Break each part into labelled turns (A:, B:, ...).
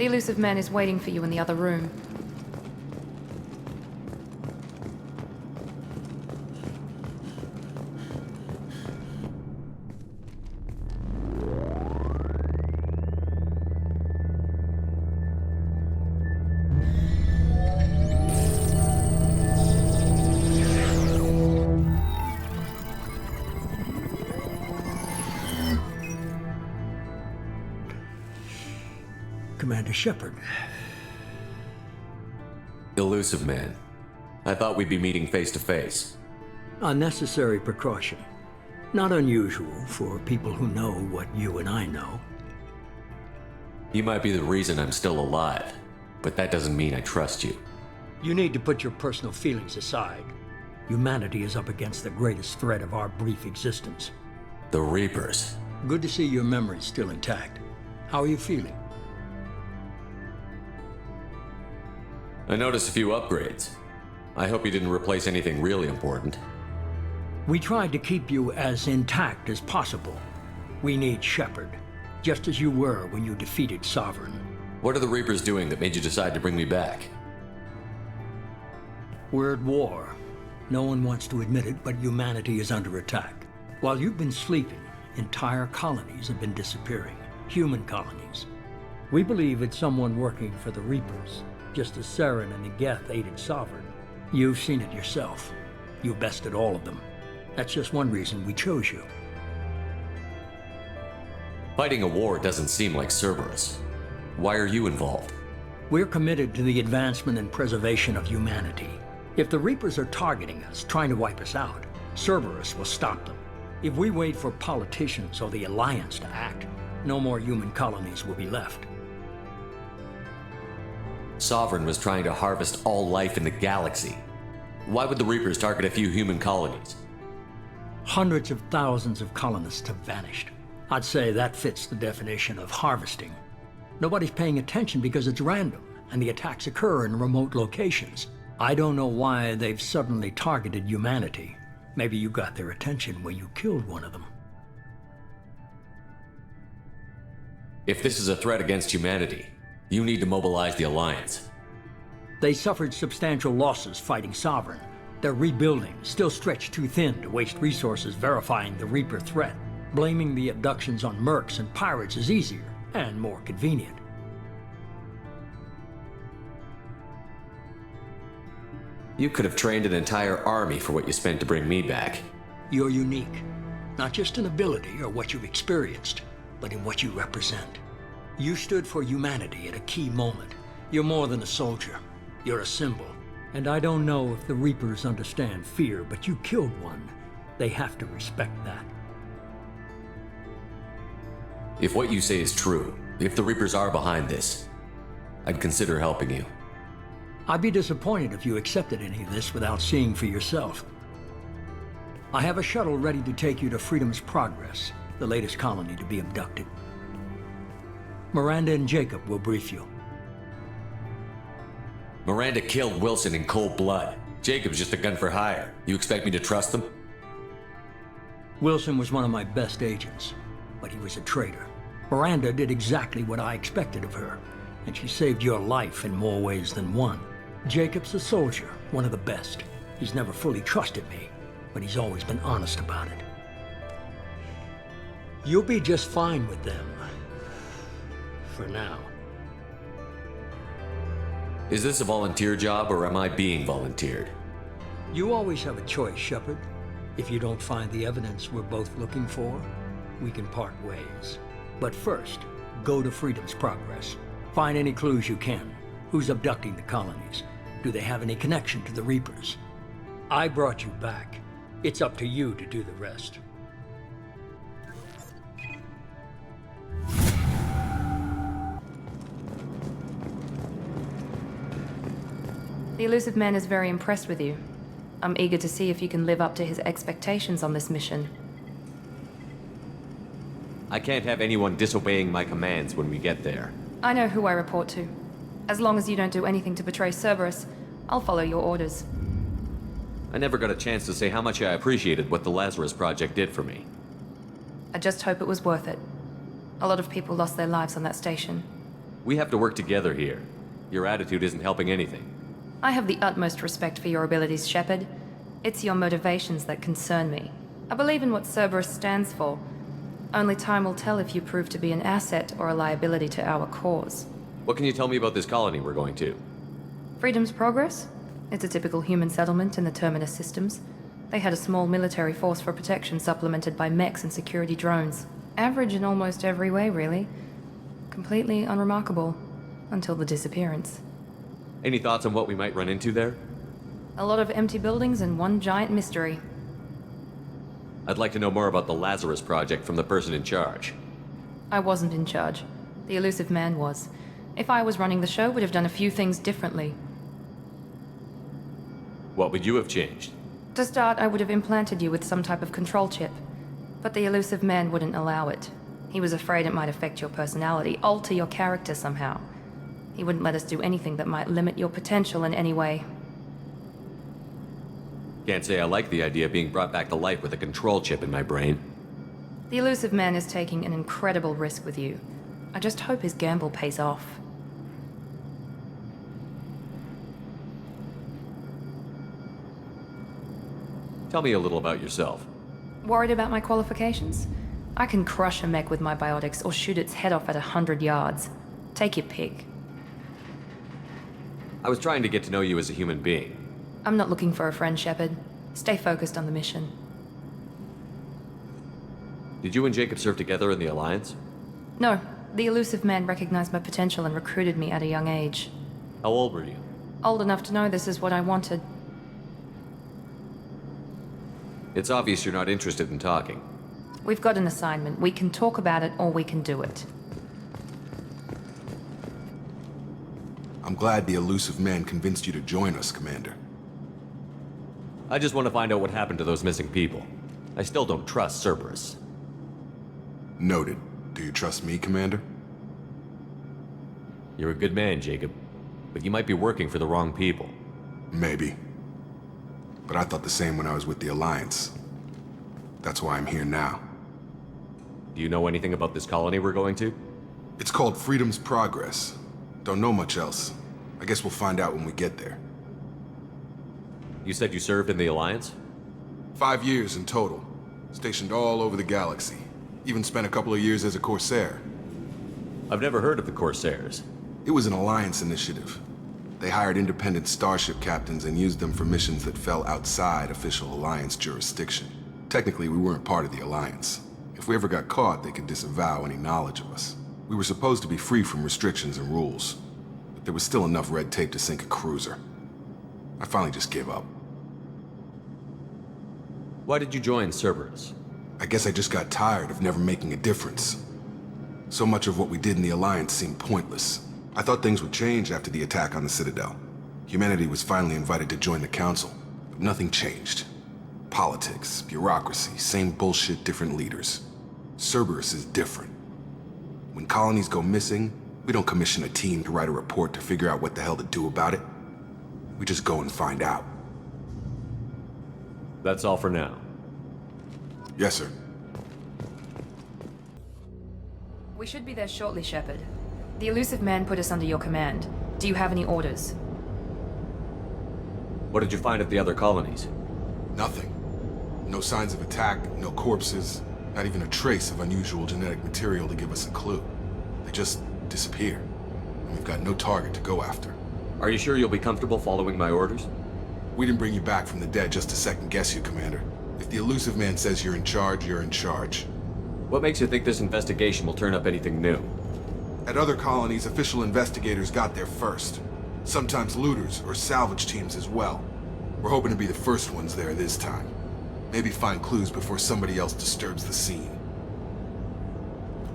A: The elusive man is waiting for you in the other room.
B: Commander Shepard.
C: Elusive man. I thought we'd be meeting face to face.
B: Unnecessary precaution. Not unusual for people who know what you and I know.
C: You might be the reason I'm still alive, but that doesn't mean I trust you.
B: You need to put your personal feelings aside. Humanity is up against the greatest threat of our brief existence.
C: The Reapers.
B: Good to see your memory's still intact. How are you feeling?
C: I noticed a few upgrades. I hope you didn't replace anything really important.
B: We tried to keep you as intact as possible. We need Shepard, just as you were when you defeated Sovereign.
C: What are the Reapers doing that made you decide to bring me back?
B: We're at war. No one wants to admit it, but humanity is under attack. While you've been sleeping, entire colonies have been disappearing. Human colonies. We believe it's someone working for the Reapers, just as Saren and Negeth aided Sovereign. You've seen it yourself. You bested all of them. That's just one reason we chose you.
C: Fighting a war doesn't seem like Cerberus. Why are you involved?
B: We're committed to the advancement and preservation of humanity. If the Reapers are targeting us, trying to wipe us out, Cerberus will stop them. If we wait for politicians or the Alliance to act, no more human colonies will be left.
C: Sovereign was trying to harvest all life in the galaxy. Why would the Reapers target a few human colonies?
B: Hundreds of thousands of colonists have vanished. I'd say that fits the definition of harvesting. Nobody's paying attention because it's random, and the attacks occur in remote locations. I don't know why they've suddenly targeted humanity. Maybe you got their attention when you killed one of them.
C: If this is a threat against humanity, you need to mobilize the Alliance.
B: They suffered substantial losses fighting Sovereign. They're rebuilding, still stretched too thin to waste resources verifying the Reaper threat. Blaming the abductions on mercs and pirates is easier and more convenient.
C: You could have trained an entire army for what you spent to bring me back.
B: You're unique, not just in ability or what you've experienced, but in what you represent. You stood for humanity at a key moment. You're more than a soldier. You're a symbol. And I don't know if the Reapers understand fear, but you killed one. They have to respect that.
C: If what you say is true, if the Reapers are behind this, I'd consider helping you.
B: I'd be disappointed if you accepted any of this without seeing for yourself. I have a shuttle ready to take you to Freedom's Progress, the latest colony to be abducted. Miranda and Jacob will brief you.
C: Miranda killed Wilson in cold blood. Jacob's just a gun for hire. You expect me to trust them?
B: Wilson was one of my best agents, but he was a traitor. Miranda did exactly what I expected of her, and she saved your life in more ways than one. Jacob's a soldier, one of the best. He's never fully trusted me, but he's always been honest about it. You'll be just fine with them. For now.
C: Is this a volunteer job, or am I being volunteered?
B: You always have a choice, Shepard. If you don't find the evidence we're both looking for, we can part ways. But first, go to Freedom's Progress. Find any clues you can. Who's abducting the colonies? Do they have any connection to the Reapers? I brought you back. It's up to you to do the rest.
A: The elusive man is very impressed with you. I'm eager to see if you can live up to his expectations on this mission.
C: I can't have anyone disobeying my commands when we get there.
A: I know who I report to. As long as you don't do anything to betray Cerberus, I'll follow your orders.
C: I never got a chance to say how much I appreciated what the Lazarus Project did for me.
A: I just hope it was worth it. A lot of people lost their lives on that station.
C: We have to work together here. Your attitude isn't helping anything.
A: I have the utmost respect for your abilities, Shepard. It's your motivations that concern me. I believe in what Cerberus stands for. Only time will tell if you prove to be an asset or a liability to our cause.
C: What can you tell me about this colony we're going to?
A: Freedom's Progress? It's a typical human settlement in the Terminus systems. They had a small military force for protection supplemented by mechs and security drones. Average in almost every way, really. Completely unremarkable. Until the disappearance.
C: Any thoughts on what we might run into there?
A: A lot of empty buildings and one giant mystery.
C: I'd like to know more about the Lazarus Project from the person in charge.
A: I wasn't in charge. The elusive man was. If I was running the show, would have done a few things differently.
C: What would you have changed?
A: To start, I would have implanted you with some type of control chip. But the elusive man wouldn't allow it. He was afraid it might affect your personality, alter your character somehow. He wouldn't let us do anything that might limit your potential in any way.
C: Can't say I like the idea of being brought back to life with a control chip in my brain.
A: The elusive man is taking an incredible risk with you. I just hope his gamble pays off.
C: Tell me a little about yourself.
A: Worried about my qualifications? I can crush a mech with my biotics or shoot its head off at 100 yards. Take your pick.
C: I was trying to get to know you as a human being.
A: I'm not looking for a friend, Shepard. Stay focused on the mission.
C: Did you and Jacob serve together in the Alliance?
A: No, the elusive man recognized my potential and recruited me at a young age.
C: How old were you?
A: Old enough to know this is what I wanted.
C: It's obvious you're not interested in talking.
A: We've got an assignment. We can talk about it or we can do it.
D: I'm glad the elusive man convinced you to join us, Commander.
C: I just want to find out what happened to those missing people. I still don't trust Cerberus.
D: Noted. Do you trust me, Commander?
C: You're a good man, Jacob. But you might be working for the wrong people.
D: Maybe. But I thought the same when I was with the Alliance. That's why I'm here now.
C: Do you know anything about this colony we're going to?
D: It's called Freedom's Progress. Don't know much else. I guess we'll find out when we get there.
C: You said you served in the Alliance?
D: 5 years in total. Stationed all over the galaxy. Even spent a couple of years as a Corsair.
C: I've never heard of the Corsairs.
D: It was an Alliance initiative. They hired independent starship captains and used them for missions that fell outside official Alliance jurisdiction. Technically, we weren't part of the Alliance. If we ever got caught, they could disavow any knowledge of us. We were supposed to be free from restrictions and rules, but there was still enough red tape to sink a cruiser. I finally just gave up.
C: Why did you join Cerberus?
D: I guess I just got tired of never making a difference. So much of what we did in the Alliance seemed pointless. I thought things would change after the attack on the Citadel. Humanity was finally invited to join the Council, but nothing changed. Politics, bureaucracy, same bullshit, different leaders. Cerberus is different. When colonies go missing, we don't commission a team to write a report to figure out what the hell to do about it. We just go and find out.
C: That's all for now.
D: Yes, sir.
A: We should be there shortly, Shepard. The elusive man put us under your command. Do you have any orders?
C: What did you find at the other colonies?
D: Nothing. No signs of attack, no corpses, not even a trace of unusual genetic material to give us a clue. They just disappear. And we've got no target to go after.
C: Are you sure you'll be comfortable following my orders?
D: We didn't bring you back from the dead just to second guess you, Commander. If the elusive man says you're in charge, you're in charge.
C: What makes you think this investigation will turn up anything new?
D: At other colonies, official investigators got there first. Sometimes looters or salvage teams as well. We're hoping to be the first ones there this time. Maybe find clues before somebody else disturbs the scene.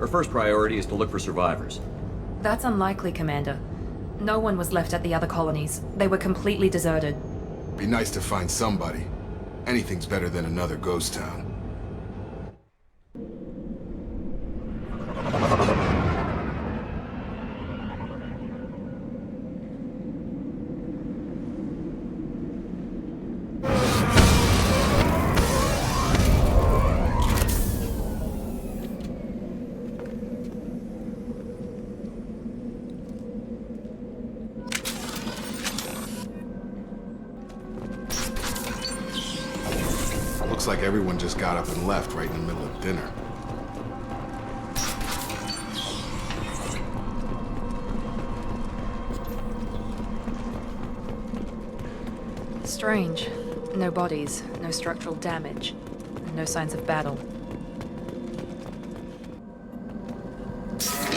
C: Our first priority is to look for survivors.
A: That's unlikely, Commander. No one was left at the other colonies. They were completely deserted.
D: Be nice to find somebody. Anything's better than another ghost town. like everyone just got up and left right in the middle of dinner.
A: Strange. No bodies, no structural damage, and no signs of battle. Strange.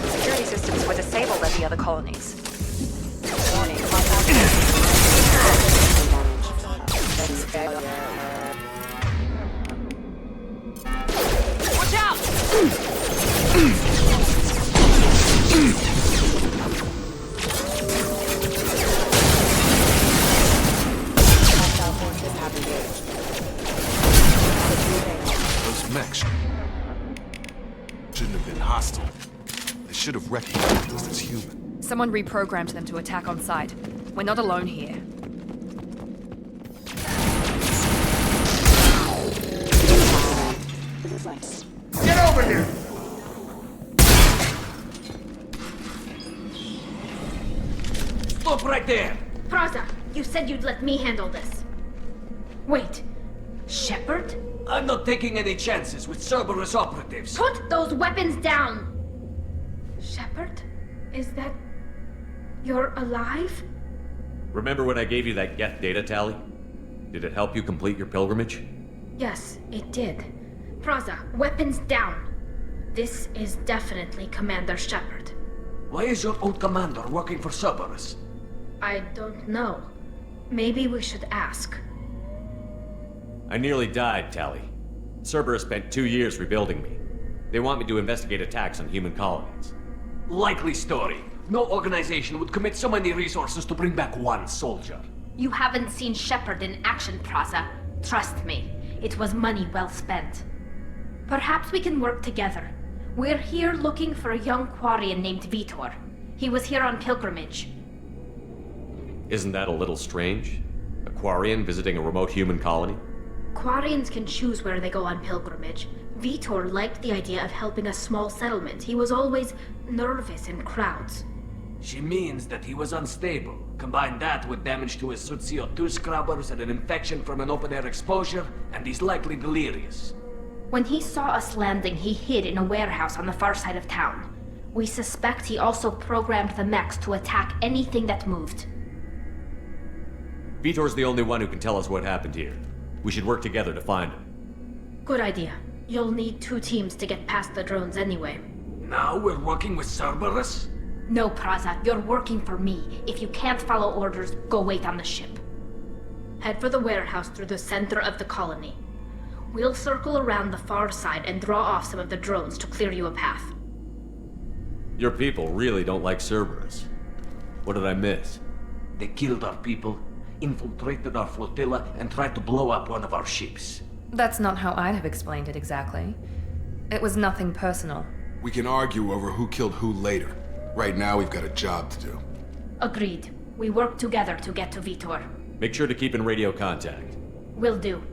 A: Security systems were disabled at the other colonies. Warning, watch out!
D: Those mechs shouldn't have been hostile. They should have recognized us as human.
A: Someone reprogrammed them to attack on sight. We're not alone here.
E: Get over here! Stop right there!
F: Praza, you said you'd let me handle this. Wait, Shepard?
E: I'm not taking any chances with Cerberus operatives.
F: Put those weapons down! Shepard? Is that... you're alive?
C: Remember when I gave you that Geth data tally? Did it help you complete your pilgrimage?
F: Yes, it did. Praza, weapons down! This is definitely Commander Shepard.
E: Why is your old commander working for Cerberus?
F: I don't know. Maybe we should ask.
C: I nearly died, Tally. Cerberus spent 2 years rebuilding me. They want me to investigate attacks on human colonies.
E: Likely story. No organization would commit so many resources to bring back one soldier.
F: You haven't seen Shepard in action, Praza. Trust me, it was money well spent. Perhaps we can work together. We're here looking for a young Quarian named Vitor. He was here on pilgrimage.
C: Isn't that a little strange? A Quarian visiting a remote human colony?
F: Quarians can choose where they go on pilgrimage. Vitor liked the idea of helping a small settlement. He was always nervous in crowds.
E: She means that he was unstable. Combine that with damage to his CO2 scrubbers and an infection from an open-air exposure, and he's likely delirious.
F: When he saw us landing, he hid in a warehouse on the far side of town. We suspect he also programmed the mechs to attack anything that moved.
C: Vitor's the only one who can tell us what happened here. We should work together to find him.
F: Good idea. You'll need 2 teams to get past the drones anyway.
E: Now we're working with Cerberus?
F: No, Praza, you're working for me. If you can't follow orders, go wait on the ship. Head for the warehouse through the center of the colony. We'll circle around the far side and draw off some of the drones to clear you a path.
C: Your people really don't like Cerberus. What did I miss?
E: They killed our people, infiltrated our flotilla, and tried to blow up one of our ships.
A: That's not how I'd have explained it exactly. It was nothing personal.
D: We can argue over who killed who later. Right now, we've got a job to do.
F: Agreed. We work together to get to Vitor.
C: Make sure to keep in radio contact.
F: Will do.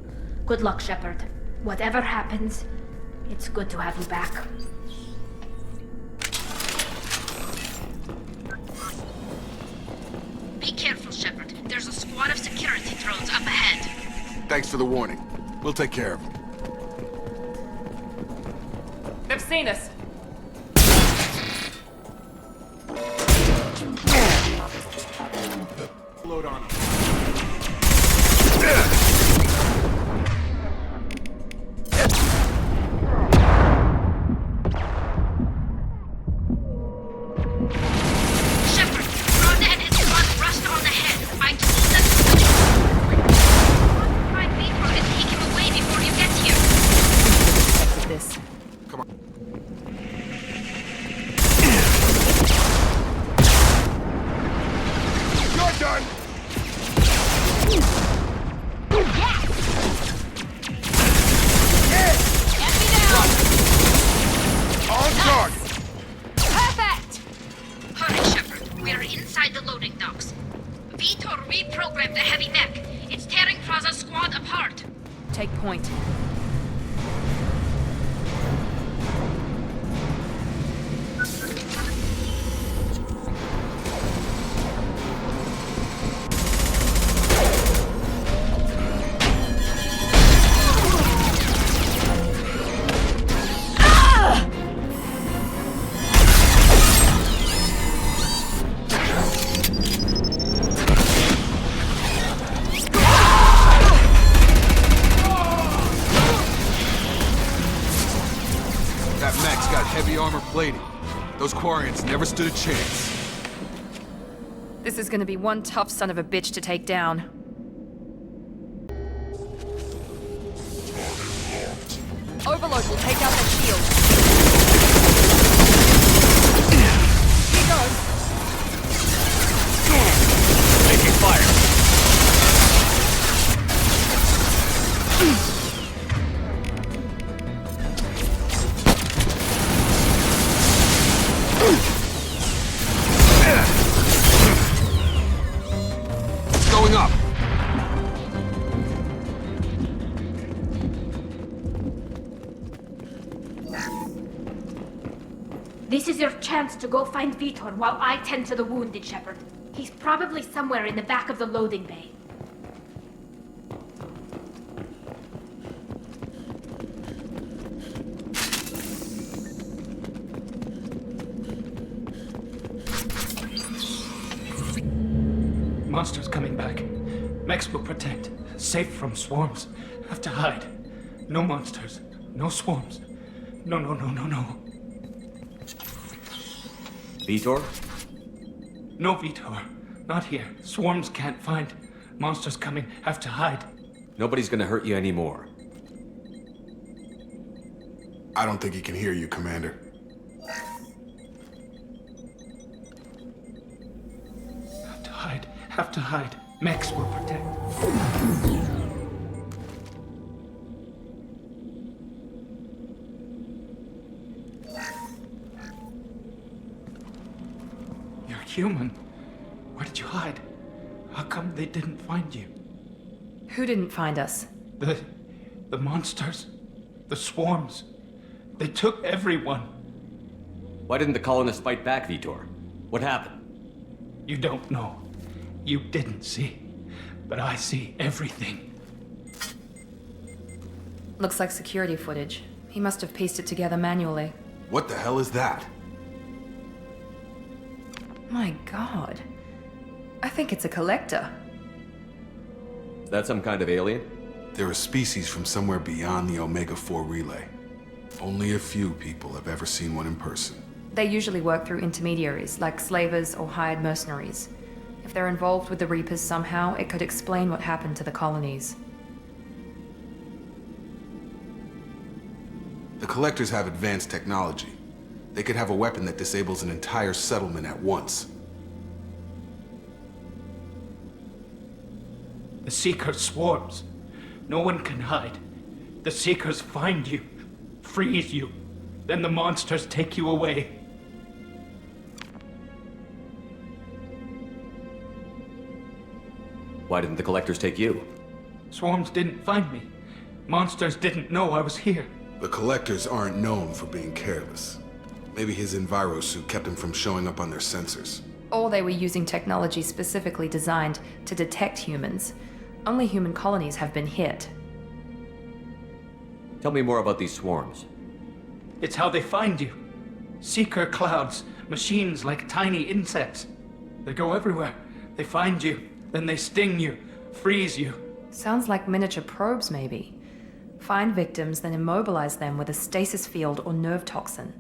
F: Good luck, Shepard. Whatever happens, it's good to have you back. Be careful, Shepard. There's a squad of security drones up ahead.
D: Thanks for the warning. We'll take care of them.
A: They've seen us.
D: Load on them.
F: Shepard, Ronda and his squad rushed on ahead. I told them to find Vitor and take him away before you get here.
A: Expected this.
D: Come on. You're done!
F: Get me down!
D: On target!
F: Perfect! Hurry, Shepard. We're inside the loading docks. Vitor reprogrammed the heavy mech. It's tearing Praza's squad apart.
A: Take point.
D: armor plating. Those Quarians never stood a chance.
A: This is gonna be one tough son of a bitch to take down. Overload will take out their shield. Here goes.
C: Taking fire.
D: Going up.
F: This is your chance to go find Vitor while I tend to the wounded, Shepard. He's probably somewhere in the back of the loading bay.
G: Monsters coming back. Mechs will protect. Safe from swarms. Have to hide. No monsters. No swarms. No.
C: Vitor?
G: No Vitor. Not here. Swarms can't find. Monsters coming. Have to hide.
C: Nobody's gonna hurt you anymore.
D: I don't think he can hear you, Commander.
G: Have to hide. Have to hide. Mechs will protect. You're human. Where did you hide? How come they didn't find you?
A: Who didn't find us?
G: The monsters. The swarms. They took everyone.
C: Why didn't the colonists fight back, Vitor? What happened?
G: You don't know. You didn't see. But I see everything.
A: Looks like security footage. He must have pieced it together manually.
D: What the hell is that?
A: My god. I think it's a collector.
C: Is that some kind of alien?
D: They're a species from somewhere beyond the Omega-4 relay. Only a few people have ever seen one in person.
A: They usually work through intermediaries, like slavers or hired mercenaries. If they're involved with the Reapers somehow, it could explain what happened to the colonies.
D: The Collectors have advanced technology. They could have a weapon that disables an entire settlement at once.
G: The Seeker swarms. No one can hide. The Seekers find you, freeze you, then the monsters take you away.
C: Why didn't the collectors take you?
G: Swarms didn't find me. Monsters didn't know I was here.
D: The Collectors aren't known for being careless. Maybe his Enviro suit kept him from showing up on their sensors.
A: Or they were using technology specifically designed to detect humans. Only human colonies have been hit.
C: Tell me more about these swarms.
G: It's how they find you. Seeker clouds, machines like tiny insects. They go everywhere. They find you, then they sting you, freeze you.
A: Sounds like miniature probes, maybe. Find victims, then immobilize them with a stasis field or nerve toxin.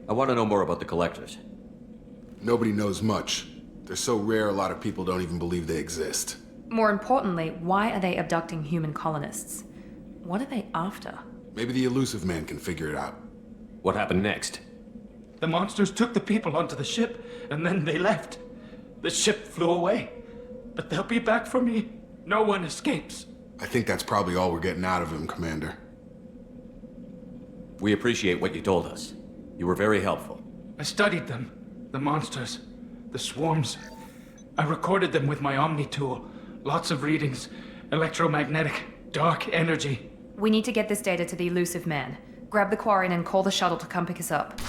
C: I want to know more about the collectors.
D: Nobody knows much. They're so rare a lot of people don't even believe they exist.
A: More importantly, why are they abducting human colonists? What are they after?
D: Maybe the Elusive Man can figure it out.
C: What happened next?
G: The monsters took the people onto the ship, and then they left. The ship flew away. But they'll be back for me. No one escapes.
D: I think that's probably all we're getting out of him, Commander.
C: We appreciate what you told us. You were very helpful.
G: I studied them. The monsters. The swarms. I recorded them with my Omni tool. Lots of readings. Electromagnetic. Dark energy.
A: We need to get this data to the Elusive Man. Grab the Quarian and call the shuttle to come pick us up.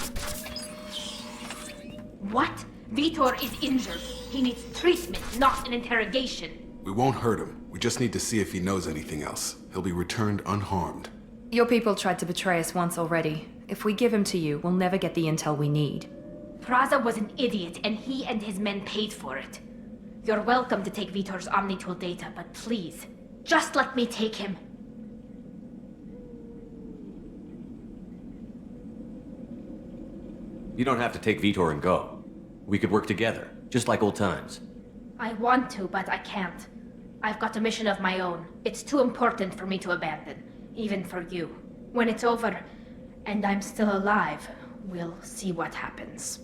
F: What? Vitor is injured. He needs treatment, not an interrogation.
D: We won't hurt him. We just need to see if he knows anything else. He'll be returned unharmed.
A: Your people tried to betray us once already. If we give him to you, we'll never get the intel we need.
F: Praza was an idiot, and he and his men paid for it. You're welcome to take Vitor's Omnitool data, but please, just let me take him.
C: You don't have to take Vitor and go. We could work together, just like old times.
F: I want to, but I can't. I've got a mission of my own. It's too important for me to abandon, even for you. When it's over, and I'm still alive, we'll see what happens.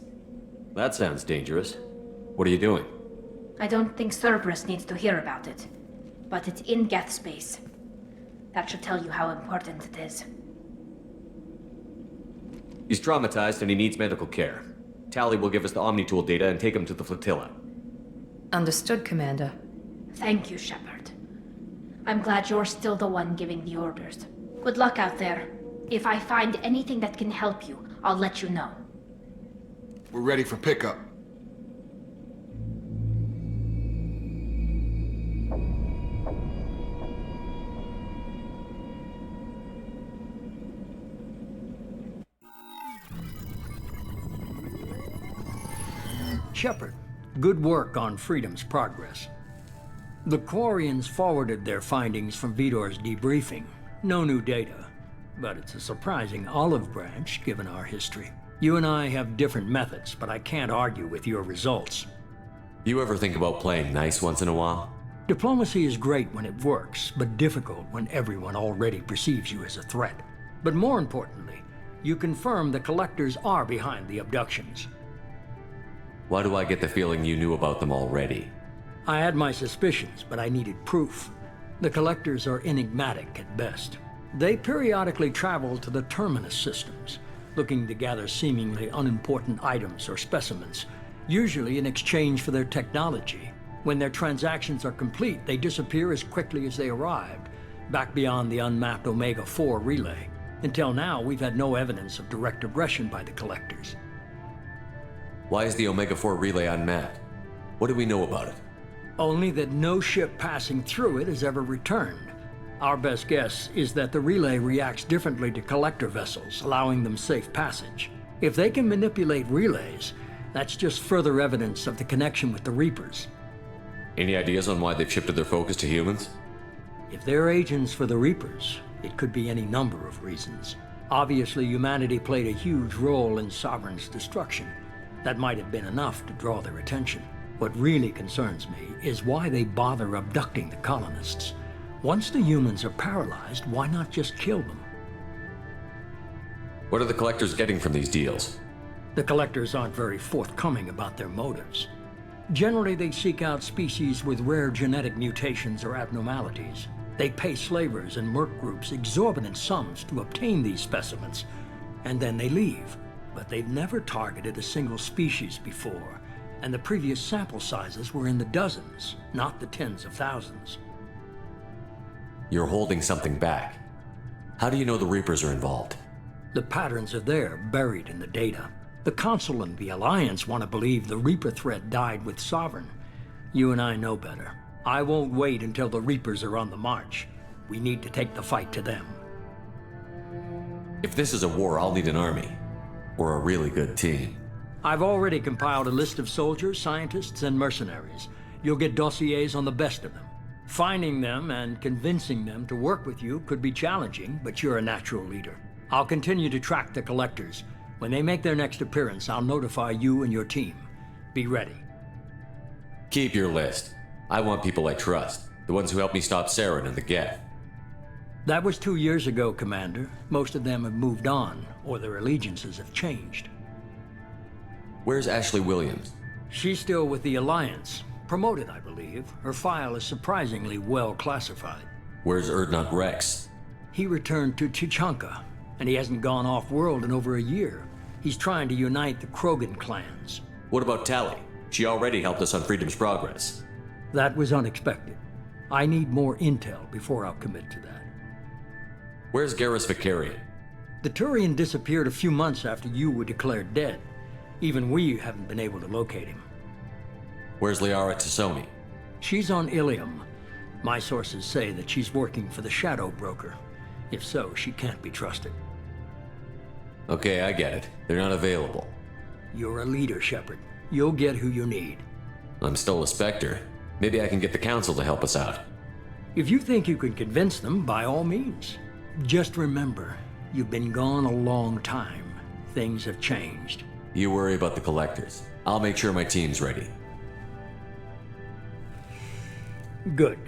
C: That sounds dangerous. What are you doing?
F: I don't think Cerberus needs to hear about it, but it's in Geth space. That should tell you how important it is.
C: He's traumatized and he needs medical care. Tally will give us the Omnitool data and take him to the flotilla.
A: Understood, Commander.
F: Thank you, Shepard. I'm glad you're still the one giving the orders. Good luck out there. If I find anything that can help you, I'll let you know.
D: We're ready for pickup.
B: Shepard, good work on Freedom's progress. The Quarians forwarded their findings from Vitor's debriefing. No new data, but it's a surprising olive branch given our history. You and I have different methods, but I can't argue with your results.
C: You ever think about playing nice once in a while?
B: Diplomacy is great when it works, but difficult when everyone already perceives you as a threat. But more importantly, you confirm the Collectors are behind the abductions.
C: Why do I get the feeling you knew about them already?
B: I had my suspicions, but I needed proof. The Collectors are enigmatic at best. They periodically travel to the Terminus systems, looking to gather seemingly unimportant items or specimens, usually in exchange for their technology. When their transactions are complete, they disappear as quickly as they arrived, back beyond the unmapped Omega-4 relay. Until now, we've had no evidence of direct aggression by the Collectors.
C: Why is the Omega-4 relay unmapped? What do we know about it?
B: Only that no ship passing through it has ever returned. Our best guess is that the relay reacts differently to Collector vessels, allowing them safe passage. If they can manipulate relays, that's just further evidence of the connection with the Reapers.
C: Any ideas on why they've shifted their focus to humans?
B: If they're agents for the Reapers, it could be any number of reasons. Obviously, humanity played a huge role in Sovereign's destruction. That might have been enough to draw their attention. What really concerns me is why they bother abducting the colonists. Once the humans are paralyzed, why not just kill them?
C: What are the Collectors getting from these deals?
B: The Collectors aren't very forthcoming about their motives. Generally, they seek out species with rare genetic mutations or abnormalities. They pay slavers and merc groups exorbitant sums to obtain these specimens, and then they leave. But they've never targeted a single species before, and the previous sample sizes were in the dozens, not the tens of thousands.
C: You're holding something back. How do you know the Reapers are involved?
B: The patterns are there, buried in the data. The Council and the Alliance want to believe the Reaper threat died with Sovereign. You and I know better. I won't wait until the Reapers are on the march. We need to take the fight to them.
C: If this is a war, I'll need an army. Or a really good team.
B: I've already compiled a list of soldiers, scientists, and mercenaries. You'll get dossiers on the best of them. Finding them and convincing them to work with you could be challenging, but you're a natural leader. I'll continue to track the Collectors. When they make their next appearance, I'll notify you and your team. Be ready.
C: Keep your list. I want people I trust. The ones who helped me stop Saren and the Geth.
B: That was 2 years ago, Commander. Most of them have moved on, or their allegiances have changed.
C: Where's Ashley Williams?
B: She's still with the Alliance. Promoted, I believe. Her file is surprisingly well classified.
C: Where's Erdnot Rex?
B: He returned to Tuchanka, and he hasn't gone off-world in over a year. He's trying to unite the Krogan clans.
C: What about Tally? She already helped us on Freedom's progress.
B: That was unexpected. I need more intel before I'll commit to that.
C: Where's Garrus Vicarian?
B: The Turian disappeared a few months after you were declared dead. Even we haven't been able to locate him.
C: Where's Liara Tassoni?
B: She's on Ilium. My sources say that she's working for the Shadow Broker. If so, she can't be trusted.
C: Okay, I get it. They're not available.
B: You're a leader, Shepard. You'll get who you need.
C: I'm still a Spectre. Maybe I can get the Council to help us out.
B: If you think you can convince them, by all means. Just remember, you've been gone a long time. Things have changed.
C: You worry about the collectors. I'll make sure my team's ready.
B: Good.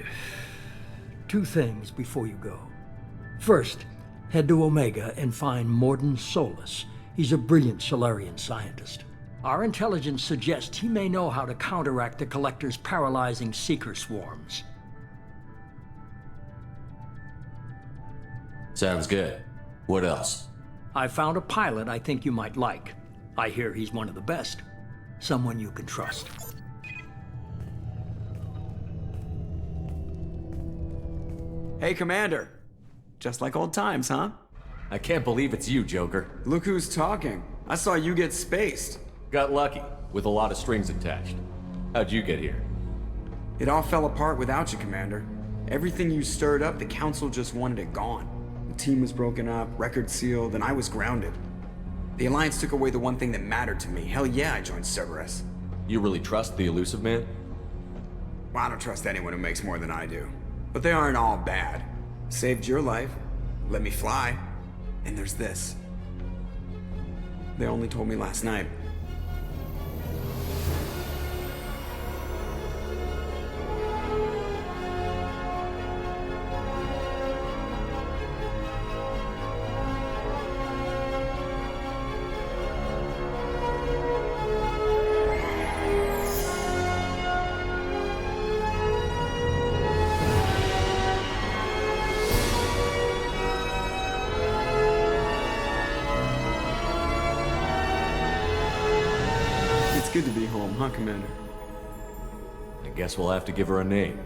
B: 2 things before you go. First, head to Omega and find Morden Solus. He's a brilliant Solarian scientist. Our intelligence suggests he may know how to counteract the Collector's paralyzing Seeker swarms.
C: Sounds good. What else?
B: I found a pilot I think you might like. I hear he's one of the best. Someone you can trust.
H: Hey, Commander. Just like old times, huh?
C: I can't believe it's you, Joker.
H: Look who's talking. I saw you get spaced.
C: Got lucky, with a lot of strings attached. How'd you get here?
H: It all fell apart without you, Commander. Everything you stirred up, the Council just wanted it gone. The team was broken up, record sealed, and I was grounded. The Alliance took away the one thing that mattered to me. Hell yeah, I joined Cerberus.
C: You really trust the Elusive Man?
H: Well, I don't trust anyone who makes more than I do. But they aren't all bad. Saved your life, let me fly, and there's this. They only told me last night. It's good to be home, huh, Commander?
C: I guess we'll have to give her a name.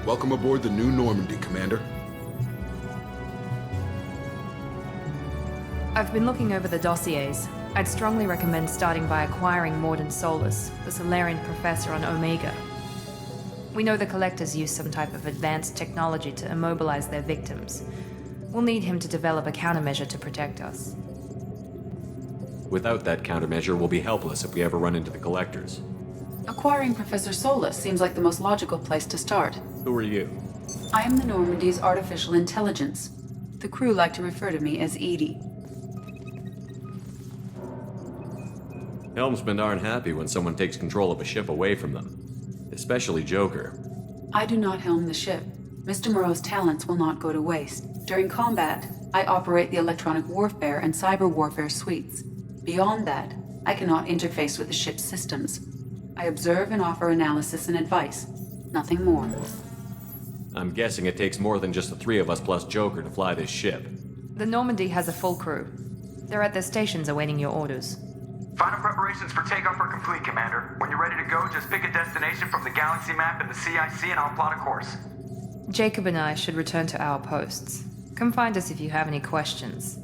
D: Welcome aboard the new Normandy, Commander.
A: I've been looking over the dossiers. I'd strongly recommend starting by acquiring Morden Solus, the Solarian professor on Omega. We know the Collectors use some type of advanced technology to immobilize their victims. We'll need him to develop a countermeasure to protect us.
C: Without that countermeasure, we'll be helpless if we ever run into the Collectors.
I: Acquiring Professor Solus seems like the most logical place to start.
C: Who are you?
I: I am the Normandy's artificial intelligence. The crew like to refer to me as Edie.
C: Helmsmen aren't happy when someone takes control of a ship away from them. Especially Joker.
I: I do not helm the ship. Mr. Moreau's talents will not go to waste. During combat, I operate the electronic warfare and cyber warfare suites. Beyond that, I cannot interface with the ship's systems. I observe and offer analysis and advice. Nothing more.
C: I'm guessing it takes more than just the 3 of us plus Joker to fly this ship.
A: The Normandy has a full crew. They're at their stations awaiting your orders.
J: Final preparations for takeoff are complete, Commander. When you're ready to go, just pick a destination from the galaxy map in the CIC and I'll plot a course.
A: Jacob and I should return to our posts. Come find us if you have any questions.